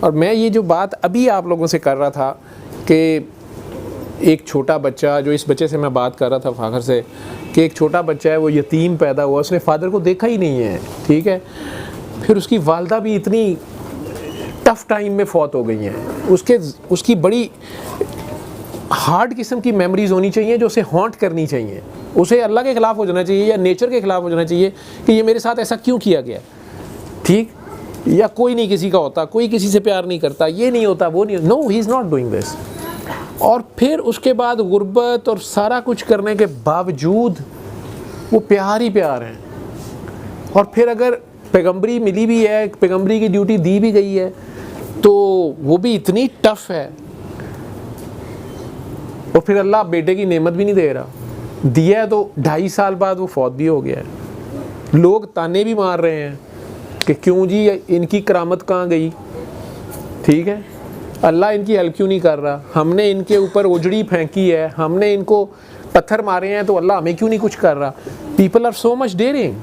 और मैं ये जो बात अभी आप लोगों से कर रहा था कि एक छोटा बच्चा, जो इस बच्चे से मैं बात कर रहा था फ़ाखर से, कि एक छोटा बच्चा है वो यतीम पैदा हुआ, उसने फ़ादर को देखा ही नहीं है, ठीक है। फिर उसकी वालदा भी इतनी टफ़ टाइम में फ़ौत हो गई हैं, उसकी बड़ी हार्ड किस्म की मेमोरीज़ होनी चाहिए जो उसे हॉन्ट करनी चाहिए। उसे अल्लाह के ख़िलाफ़ हो जाना चाहिए या नेचर के ख़िलाफ़ हो जाना चाहिए कि ये मेरे साथ ऐसा क्यों किया गया, ठीक। या कोई नहीं किसी का होता, कोई किसी से प्यार नहीं करता, ये नहीं होता, वो नहीं, no he is not doing this. और फिर उसके बाद गुर्बत और सारा कुछ करने के बावजूद वो प्यार ही प्यार हैं। और फिर अगर पैगम्बरी मिली भी है, पैगम्बरी की ड्यूटी दी भी गई है, तो वो भी इतनी टफ़ है। और फिर अल्लाह बेटे की नेमत भी नहीं दे रहा, दिया है तो 2.5 साल बाद वो फौत भी हो गया है। लोग ताने भी मार रहे हैं कि क्यों जी इनकी करामत कहाँ गई, ठीक है। अल्लाह इनकी हेल्प क्यों नहीं कर रहा, हमने इनके ऊपर उजड़ी फेंकी है, हमने इनको पत्थर मारे हैं, तो अल्लाह हमें क्यों नहीं कुछ कर रहा। People are so much daring.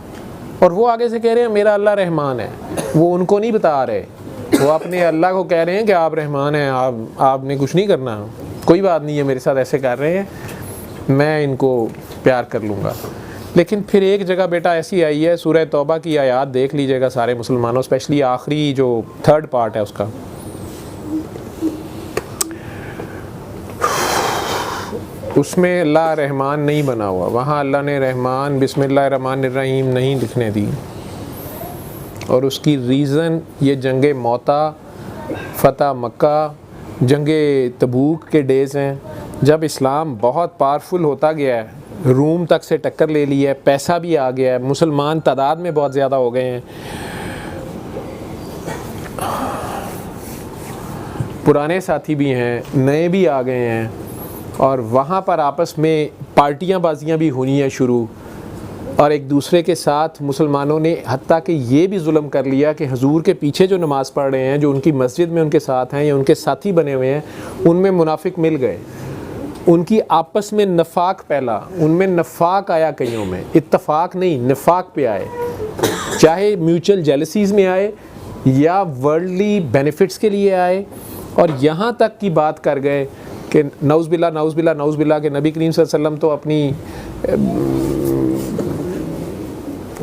और वो आगे से कह रहे हैं मेरा अल्लाह रहमान है, वो उनको नहीं बता रहे, वो अपने अल्लाह को कह रहे हैं कि आप रहमान हैं, आपने कुछ नहीं करना, कोई बात नहीं है, मेरे साथ ऐसे कर रहे हैं, मैं इनको प्यार कर लूँगा। लेकिन फिर एक जगह बेटा ऐसी आई है, सूरह तौबा की आयत देख लीजिएगा सारे मुसलमानों, स्पेशली आखिरी जो 3rd पार्ट है उसका, उसमें अल्लाह रहमान नहीं बना हुआ, वहाँ अल्लाह ने रहमान बिस्मिल्लाहिर्रहमानिर्रहीम नहीं लिखने दी। और उसकी रीज़न ये जंग मौता, फ़तह मक्का, जंग तबूक के डेज़ हैं, जब इस्लाम बहुत पावरफुल होता गया है, रूम तक से टक्कर ले ली है, पैसा भी आ गया है, मुसलमान तादाद में बहुत ज़्यादा हो गए हैं, पुराने साथी भी हैं, नए भी आ गए हैं, और वहाँ पर आपस में पार्टियाँ बाजियाँ भी होनी है शुरू। और एक दूसरे के साथ मुसलमानों ने हत्ता कि ये भी जुल्म कर लिया कि हुजूर के पीछे जो नमाज़ पढ़ रहे हैं, जो उनकी मस्जिद में उनके साथ हैं या उनके साथी बने हुए हैं, उनमें मुनाफिक मिल गए, उनकी आपस में नफाक फैला, उनमें नफाक आया, कईयों में इत्तफाक नहीं नफाक पे आए, चाहे म्यूचुअल जेलसीज़ में आए या वर्ल्डली बेनिफिट्स के लिए आए। और यहाँ तक की बात कर गए कि नौज़बिल्ला के नबी करीम सल्लल्लाहु अलैहि वसल्लम तो अपनी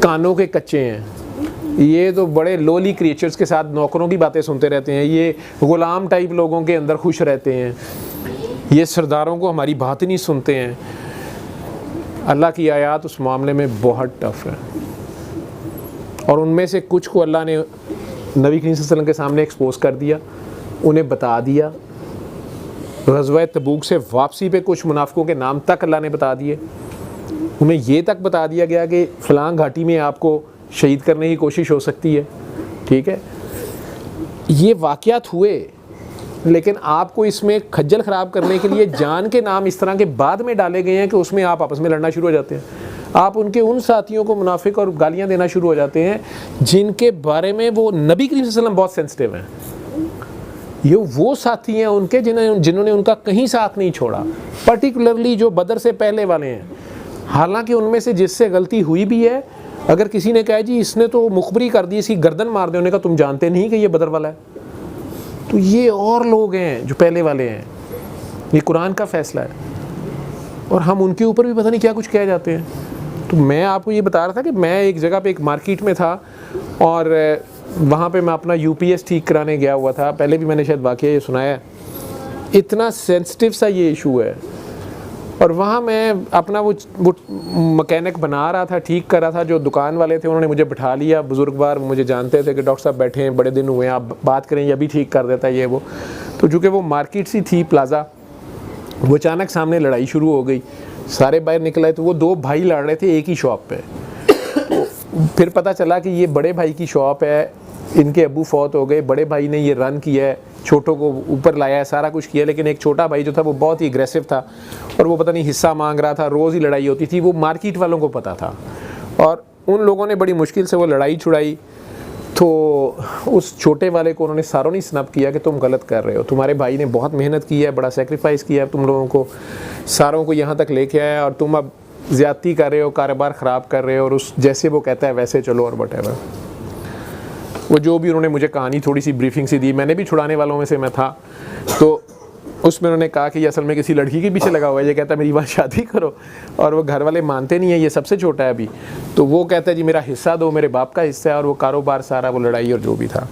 कानों के कच्चे हैं, ये तो बड़े लोली क्रिएचर्स के साथ नौकरों की बातें सुनते रहते हैं, ये ग़ुलाम टाइप लोगों के अंदर खुश रहते हैं, ये सरदारों को हमारी बात ही नहीं सुनते हैं। अल्लाह की आयत उस मामले में बहुत टफ़ है। और उनमें से कुछ को अल्लाह ने नबी करीम सल्लल्लाहु अलैहि वसल्लम के सामने एक्सपोज कर दिया, उन्हें बता दिया। ग़ज़वा तबूक से वापसी पे कुछ मुनाफिकों के नाम तक अल्लाह ने बता दिए, उन्हें ये तक बता दिया गया कि फ़लाँ घाटी में आपको शहीद करने की कोशिश हो सकती है, ठीक है। ये वाक़यात हुए, लेकिन आपको इसमें खज्जल ख़राब करने के लिए जान के नाम इस तरह के बाद में डाले गए हैं कि उसमें आप आपस में लड़ना शुरू हो जाते हैं। आप उनके उन साथियों को मुनाफिक और गालियाँ देना शुरू हो जाते हैं जिनके बारे में वो नबी करीम सल्लल्लाहु अलैहि वसल्लम बहुत सेंसिटिव हैं। ये वो साथी हैं उनके जिन्होंने उनका कहीं साथ नहीं छोड़ा, पर्टिकुलरली जो बदर से पहले वाले हैं। हालांकि उनमें से जिससे गलती हुई भी है, अगर किसी ने कहा जी इसने तो मुखबरी कर दी, इसकी गर्दन मार दे, उन्होंने कहा तुम जानते नहीं कि ये बदर वाला है, तो ये और लोग हैं जो पहले वाले हैं, ये कुरान का फ़ैसला है। और हम उनके ऊपर भी पता नहीं क्या कुछ कह जाते हैं। तो मैं आपको ये बता रहा था कि मैं एक जगह पे एक मार्केट में था और वहाँ पे मैं अपना यूपीएस ठीक कराने गया हुआ था। पहले भी मैंने शायद वाक़या ये सुनाया है, इतना सेंसिटिव सा ये इशू है। और वहाँ मैं अपना वो मकैनिक बना रहा था, ठीक कर रहा था। जो दुकान वाले थे उन्होंने मुझे बिठा लिया, बुजुर्गवार मुझे जानते थे कि डॉक्टर साहब बैठे हैं, बड़े दिन हुए हैं, आप बात करें, ये अभी ठीक कर देता है ये वो। तो चूँकि वो मार्केट सी थी प्लाज़ा, वो अचानक सामने लड़ाई शुरू हो गई, सारे बाहर निकल आए। तो वो दो भाई लड़ रहे थे एक ही शॉप पे। तो फिर पता चला कि ये बड़े भाई की शॉप है, इनके अब्बू फौत हो गए, बड़े भाई ने ये रन किया है, छोटों को ऊपर लाया है, सारा कुछ किया। लेकिन एक छोटा भाई जो था वो बहुत ही एग्रेसिव था और वो पता नहीं हिस्सा मांग रहा था, रोज़ ही लड़ाई होती थी, वो मार्केट वालों को पता था। और उन लोगों ने बड़ी मुश्किल से वो लड़ाई छुड़ाई। तो उस छोटे वाले को उन्होंने सारों ने स्नब किया कि तुम गलत कर रहे हो, तुम्हारे भाई ने बहुत मेहनत की है, बड़ा सेक्रीफाइस किया है तुम लोगों को, सारों को यहाँ तक लेके आया और तुम अब ज़्यादती कर रहे हो, कारोबार ख़राब कर रहे हो, और उस जैसे वो कहता है वैसे चलो और वटेवर। वो जो भी उन्होंने मुझे कहानी थोड़ी सी ब्रीफिंग सी दी, मैंने भी छुड़ाने वालों में से मैं था, तो उसमें उन्होंने कहा कि ये असल में किसी लड़की के पीछे लगा हुआ है, ये कहता है मेरी बात शादी करो, और वो घर वाले मानते नहीं है, ये सबसे छोटा है अभी, तो वो कहता है जी मेरा हिस्सा दो, मेरे बाप का हिस्सा है, और वो कारोबार सारा, वो लड़ाई और जो भी था।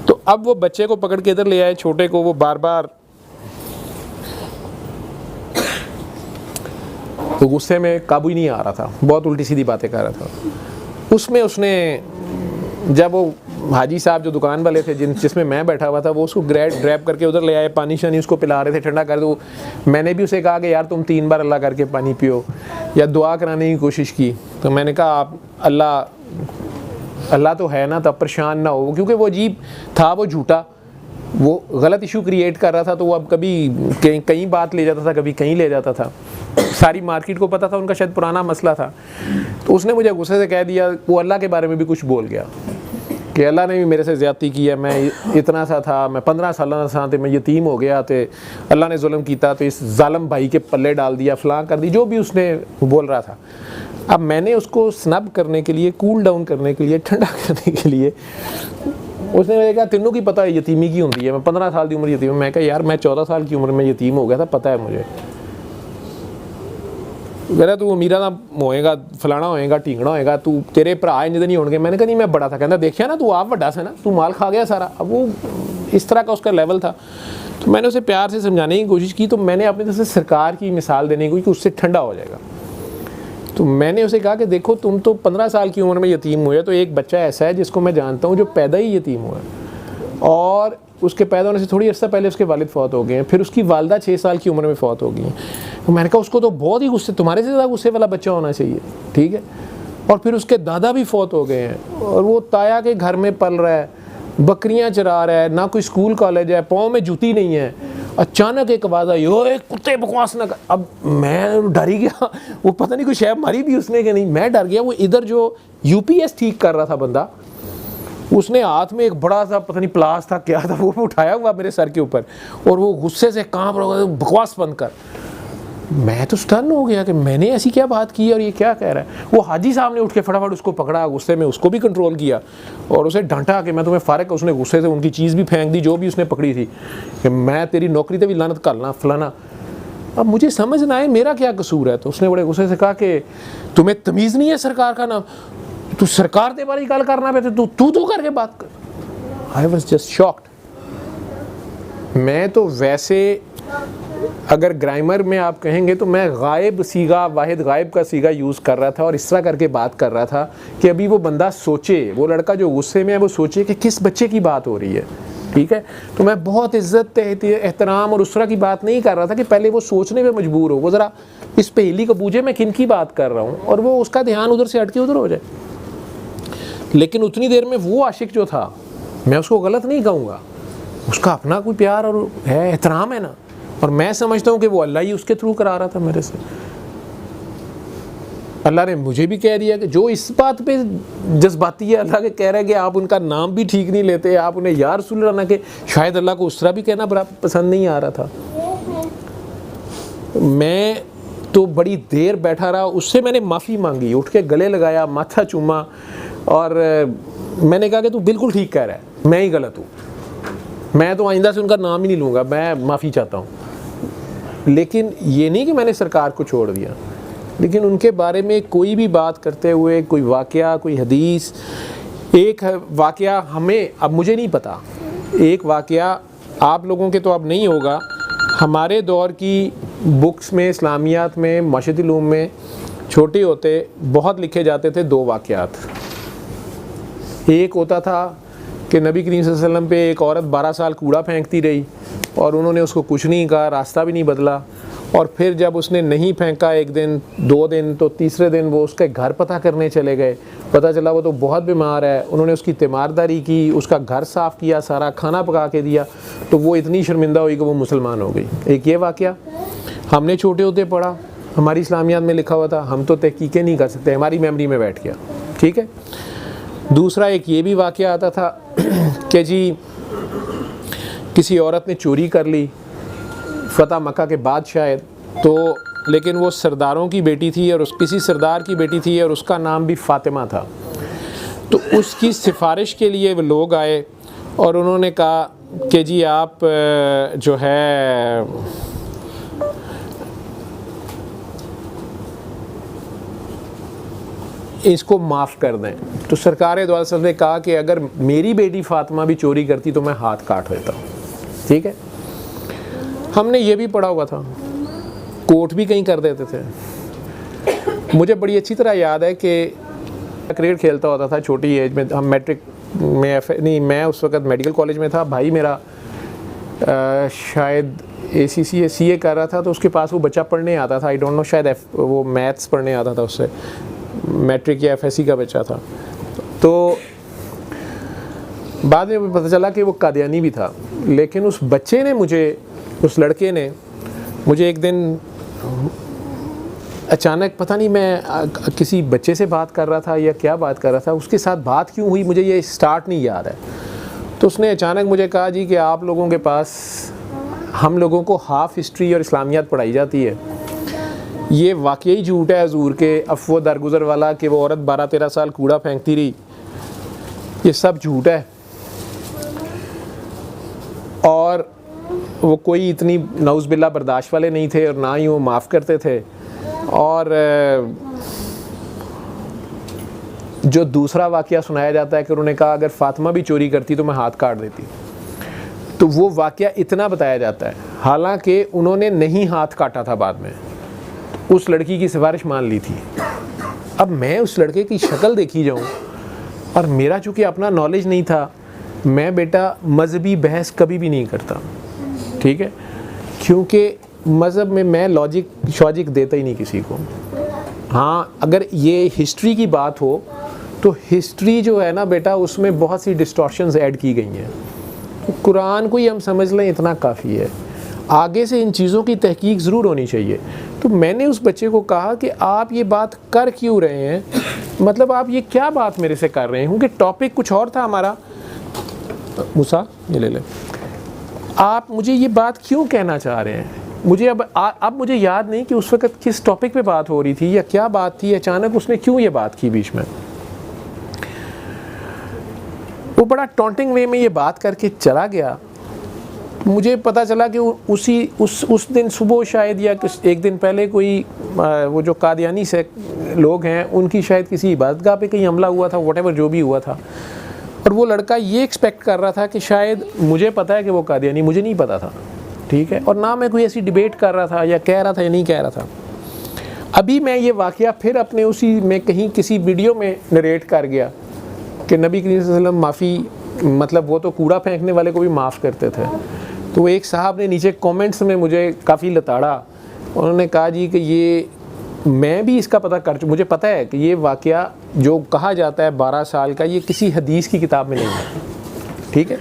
तो अब वो बच्चे को पकड़ के इधर ले आए, छोटे को, वो बार बार तो गुस्से में काबू ही नहीं आ रहा था, बहुत उल्टी सीधी बातें कर रहा था। उसमें उसने जब वो हाजी साहब जो दुकान वाले थे जिसमें मैं बैठा हुआ था, वो उसको ग्रैब करके उधर ले आए, पानी शानी उसको पिला रहे थे, ठंडा कर दो। मैंने भी उसे कहा कि यार तुम 3 बार अल्लाह करके पानी पियो, या दुआ कराने की कोशिश की। तो मैंने कहा आप अल्लाह तो है ना, तब परेशान ना हो, क्योंकि वो अजीब था, वो झूठा, वो गलत इशू क्रिएट कर रहा था। तो वो अब कभी कहीं बात ले जाता था, कभी कहीं ले जाता था, सारी मार्केट को पता था, उनका शायद पुराना मसला था। तो उसने मुझे गुस्से से कह दिया, वो अल्लाह के बारे में भी कुछ बोल गया कि अल्लाह ने भी मेरे से ज़्यादती की है, मैं इतना सा था, मैं 15 साल था, तो मैं यतीम हो गया, तो अल्लाह ने जुल्म किया, तो इस जालिम भाई के पल्ले डाल दिया, फलां कर दी, जो भी उसने बोल रहा था। अब मैंने उसको स्नब करने के लिए, कूल डाउन करने के लिए, ठंडा करने के लिए, उसने मुझे कहा तेनों की पता है यतीमी की होती है, मैं 15 साल की उम्र यतीम। मैं कहा यार मैं 14 साल की उम्र में यतीम हो गया था, पता है मुझे। मेरा तू अमीरा का होएगा, फलाना होएगा, ढींगना होएगा, तू तेरे भरा इंज नहीं होंगे। मैंने कहा नहीं मैं बड़ा था। कहता देखिया ना तू आप बड़ा सा ना, तू माल खा गया सारा। अब वो इस तरह का उसका लेवल था। तो मैंने उसे प्यार से समझाने की कोशिश की। तो मैंने अपनी तरफ से सरकार की मिसाल देने की कि उससे ठंडा हो जाएगा। तो मैंने उसे कहा कि देखो तुम तो 15 साल की उम्र में यतीम हुए, तो एक बच्चा ऐसा है जिसको मैं जानता हूँ जो पैदा ही यतीम हुआ है, और उसके पैदा होने से थोड़ी अर्सा पहले उसके वालिद फौत हो गए हैं, फिर उसकी वालदा 6 साल की उम्र में फौत हो गई हैं। तो मैंने कहा उसको तो बहुत ही गुस्से, तुम्हारे से ज़्यादा गुस्से वाला बच्चा होना चाहिए, ठीक है। और फिर उसके दादा भी फौत हो गए हैं, और वो ताया के घर में पल रहा है, बकरियां चरा रहा है, ना कोई स्कूल कॉलेज है, पाँव में जूती नहीं है। अचानक एक आवाज़ आई, ओ एक कुत्ते बकवास ना कर। अब मैं डर ही गया, वो पता नहीं कोई शैब मारी भी उसने कि नहीं, मैं डर गया। वो इधर जो यूपीएस ठीक कर रहा था बंदा, उसने हाथ में एक बड़ा सा पता नहीं प्लास था क्या था, वो उठाया हुआ मेरे सर के ऊपर, और वो गुस्से से कांप रहा, बकवास बंद कर। मैं तो स्टन हो गया कि मैंने ऐसी क्या बात की और ये क्या कह रहा है। वो हाजी साहब ने उठ के फटाफट उसको पकड़ा, गुस्से में उसको भी कंट्रोल किया और उसे डांटा कि मैं तुम्हें फारक। उसने गुस्से से उनकी चीज़ भी फेंक दी जो भी उसने पकड़ी थी, कि मैं तेरी नौकरी से भी लानत करना फलाना। अब मुझे समझ ना आए मेरा क्या कसूर है। तो उसने बड़े गुस्से से कहा कि तुम्हें तमीज़ नहीं है सरकार का नाम, तू सरकार के बारे गल करना पे तू करके बात कर। I was just shocked. मैं तो वैसे अगर ग्रामर में आप कहेंगे तो मैं गायब सीगा, वाहिद गायब का सीगा यूज़ कर रहा था और इस तरह करके बात कर रहा था कि अभी वो बंदा सोचे, वो लड़का जो गुस्से में है वो सोचे कि किस बच्चे की बात हो रही है, ठीक है। तो मैं बहुत इज़्ज़त एहतराम और उस तरह की बात नहीं कर रहा था कि पहले वो सोचने पे मजबूर हो, वो ज़रा इस पहेली को बूझे मैं किन की बात कर रहा हूँ, और वो उसका ध्यान उधर से हटके उधर हो जाए। लेकिन उतनी देर में वो आशिक जो था, मैं उसको गलत नहीं कहूँगा, उसका अपना कोई प्यार और है, एहतराम है ना, और मैं समझता हूँ कि वो अल्लाह ही उसके थ्रू करा रहा था मेरे से। अल्लाह ने मुझे भी कह दिया कि जो इस बात पे जज्बाती है, अल्लाह के कह रहा है कि आप उनका नाम भी ठीक नहीं लेते, आप उन्हें यार रसूल ना के, शायद अल्लाह को उस तरह भी कहना बड़ा पसंद नहीं आ रहा था। मैं तो बड़ी देर बैठा रहा, उससे मैंने माफ़ी मांगी, उठ के गले लगाया, माथा चूमा, और मैंने कहा कि तू बिल्कुल ठीक कह रहा है, मैं ही गलत हूँ, मैं तो आइंदा से उनका नाम ही नहीं लूँगा, मैं माफ़ी चाहता हूँ। लेकिन ये नहीं कि मैंने सरकार को छोड़ दिया, लेकिन उनके बारे में कोई भी बात करते हुए, कोई वाक़या, कोई हदीस, एक वाक़या हमें, अब मुझे नहीं पता, एक वाक़या आप लोगों के तो अब नहीं होगा, हमारे दौर की बुक्स में, इस्लामियात में, मशरिक़ी उलूम में छोटे होते बहुत लिखे जाते थे 2 वाक़यात। एक होता था कि नबी करीम सल्लल्लाहु अलैहि वसल्लम पे एक औरत 12 साल कूड़ा फेंकती रही और उन्होंने उसको कुछ नहीं कहा, रास्ता भी नहीं बदला, और फिर जब उसने नहीं फेंका 1 दिन 2 दिन, तो तीसरे दिन वो उसके घर पता करने चले गए, पता चला वो तो बहुत बीमार है, उन्होंने उसकी तीमारदारी की, उसका घर साफ़ किया, सारा खाना पका के दिया, तो वो इतनी शर्मिंदा हुई कि वो मुसलमान हो गई। एक ये वाक़या हमने छोटे होते पढ़ा, हमारी इस्लामियात में लिखा हुआ था, हम तो तहकीकें नहीं कर सकते, हमारी मेमोरी में बैठ गया, ठीक है। दूसरा एक ये भी वाक़या आता था कि जी किसी औरत ने चोरी कर ली फ़तह मक्का के बाद शायद, तो लेकिन वो सरदारों की बेटी थी और किसी सरदार की बेटी थी और उसका नाम भी फ़ातिमा था। तो उसकी सिफारिश के लिए वो लोग आए और उन्होंने कहा कि जी आप जो है इसको माफ़ कर दें। तो सरकार दो आलम ने कहा कि अगर मेरी बेटी फ़ातिमा भी चोरी करती तो मैं हाथ काट देता हूँ। ठीक है, हमने ये भी पढ़ा हुआ था, कोर्ट भी कहीं कर देते थे। मुझे बड़ी अच्छी तरह याद है कि क्रिकेट खेलता होता था छोटी एज में। हम मैट्रिक में नहीं, मैं उस वक़्त मेडिकल कॉलेज में था, भाई मेरा शायद ACC या CA कर रहा था, तो उसके पास वो बच्चा पढ़ने आता था, आई डोंट नो, शायद वो मैथ्स पढ़ने आता था, उससे मैट्रिक या FSC का बच्चा था। तो बाद में पता चला कि वो कादियानी भी था। लेकिन उस बच्चे ने मुझे, उस लड़के ने मुझे एक दिन अचानक, पता नहीं मैं किसी बच्चे से बात कर रहा था या क्या बात कर रहा था, उसके साथ बात क्यों हुई मुझे ये स्टार्ट नहीं याद है। तो उसने अचानक मुझे कहा जी कि आप लोगों के पास, हम लोगों को हाफ़ हिस्ट्री और इस्लामियात पढ़ाई जाती है, ये वाकई झूठ है हजूर के अफ़वा दरगुज़र वाला कि वो औरत 12-13 साल कूड़ा फेंकती रही, ये सब झूठ है। और वो कोई इतनी नौज़बिल्ला बर्दाश्त वाले नहीं थे और ना ही वो माफ़ करते थे। और जो दूसरा वाक़या सुनाया जाता है कि उन्होंने कहा अगर फ़ातिमा भी चोरी करती तो मैं हाथ काट देती, तो वो वाक़या इतना बताया जाता है, हालांकि उन्होंने नहीं हाथ काटा था, बाद में उस लड़की की सिफारिश मान ली थी। अब मैं उस लड़के की शक्ल देखी जाऊँ, और मेरा चूँकि अपना नॉलेज नहीं था, मैं बेटा मजहबी बहस कभी भी नहीं करता, ठीक है, क्योंकि मज़हब में मैं लॉजिक शॉजिक देता ही नहीं किसी को। हाँ, अगर ये हिस्ट्री की बात हो तो हिस्ट्री जो है ना बेटा, उसमें बहुत सी डिस्टॉर्शंस ऐड की गई हैं। तो कुरान को ही हम समझ लें, इतना काफ़ी है। आगे से इन चीज़ों की तहकीक ज़रूर होनी चाहिए। तो मैंने उस बच्चे को कहा कि आप ये बात कर क्यों रहे हैं, मतलब आप ये क्या बात मेरे से कर रहे हैं, क्योंकि टॉपिक कुछ और था हमारा। मूसा ये ले ले, आप मुझे ये बात क्यों कहना चाह रहे हैं। मुझे अब मुझे याद नहीं कि उस वक़्त किस टॉपिक पे बात हो रही थी या क्या बात थी, अचानक उसने क्यों ये बात की बीच में। वो बड़ा टॉन्टिंग वे में ये बात करके चला गया। मुझे पता चला कि उस दिन सुबह शायद या एक दिन पहले कोई वो जो कादियानी से लोग हैं, उनकी शायद किसी इबादतगाह पे कहीं हमला हुआ था, व्हाटएवर जो भी हुआ था। और वो लड़का ये एक्सपेक्ट कर रहा था कि शायद मुझे पता है कि वो कादियानी, मुझे नहीं पता था, ठीक है, और ना मैं कोई ऐसी डिबेट कर रहा था या कह रहा था या नहीं कह रहा था। अभी मैं ये वाक़या फिर अपने उसी में कहीं किसी वीडियो में नरेट कर गया कि नबी करीम सल्लल्लाहु अलैहि वसल्लम माफ़ी, मतलब वो तो कूड़ा फेंकने वाले को भी माफ़ करते थे। तो एक साहब ने नीचे कमेंट्स में मुझे काफ़ी लताड़ा, उन्होंने कहा जी कि ये मैं भी इसका पता कर, मुझे पता है कि ये वाक़या जो कहा जाता है 12 साल का, ये किसी हदीस की किताब में नहीं है, ठीक है।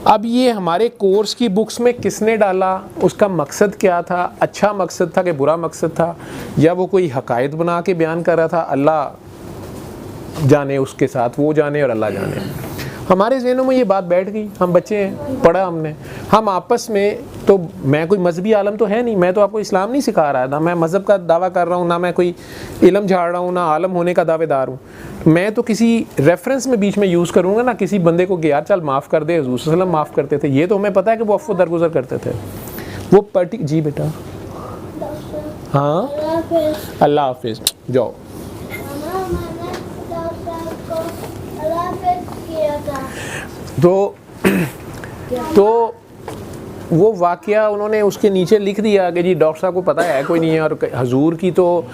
अब ये हमारे कोर्स की बुक्स में किसने डाला, उसका मकसद क्या था, अच्छा मकसद था कि बुरा मकसद था, या वो कोई हकायत बना के बयान कर रहा था, अल्लाह जाने, उसके साथ वो जाने और अल्लाह जाने। हमारे ज़हनों में ये बात बैठ गई, हम बच्चे हैं, पढ़ा हमने, हम आपस में, तो मैं कोई मजहबी आलम तो है नहीं, मैं तो आपको इस्लाम नहीं सिखा रहा था, मैं मज़हब का दावा कर रहा हूँ, ना मैं कोई इल्म झाड़ रहा हूँ, ना आलम होने का दावेदार हूँ। मैं तो किसी रेफरेंस में बीच में यूज़ करूँगा ना, किसी बंदे को कि यार चल माफ़ कर दे, हुज़ूर सल्लल्लाहु अलैहि वसल्लम माफ़ करते थे, ये तो हमें पता है कि वो अफ़्व दरगुज़र करते थे। वो जी बेटा, हाँ, अल्लाह हाफ़िज़, जाओ। तो वो वाक़या उन्होंने उसके नीचे लिख दिया कि जी डॉक्टर साहब को पता है कोई नहीं है, और हजूर की तो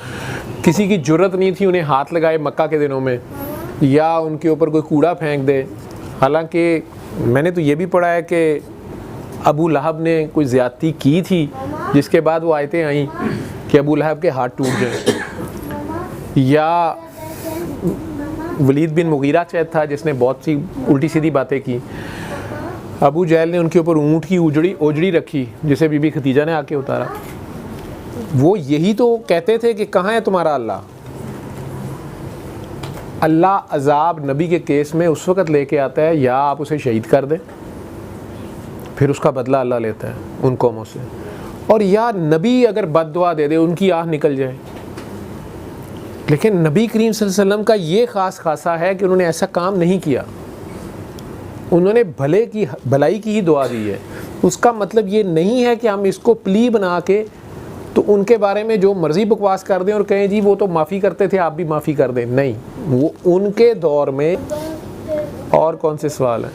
किसी की जुर्रत नहीं थी उन्हें हाथ लगाए मक्का के दिनों में, या उनके ऊपर कोई कूड़ा फेंक दे। हालांकि मैंने तो ये भी पढ़ा है कि अबू लहब ने कोई ज़्यादती की थी, जिसके बाद वो आयतें आई कि अबू लहब के हाथ टूट जाए, या वलीद बिन मुगीरा शायद था जिसने बहुत सी उल्टी सीधी बातें की। अबू जहल ने उनके ऊपर ऊँट की ओजड़ी रखी, जिसे बीबी खदीजा ने आके उतारा। वो यही तो कहते थे कि कहाँ है तुम्हारा अल्लाह। अल्लाह अजाब नबी के केस में उस वक़्त लेके आता है या आप उसे शहीद कर दें, फिर उसका बदला अल्लाह लेता है उन कौमों से, और या नबी अगर बद्दुआ दे दे, उनकी आह निकल जाए। लेकिन नबी करीम सल्लल्लाहु अलैहि वसल्लम का ये ख़ास खासा है कि उन्होंने ऐसा काम नहीं किया, उन्होंने भलाई की ही दुआ दी है। उसका मतलब ये नहीं है कि हम इसको प्ली बना के तो उनके बारे में जो मर्ज़ी बकवास कर दें और कहें जी वो तो माफ़ी करते थे आप भी माफ़ी कर दें। नहीं, वो उनके दौर में। और कौन से सवाल हैं?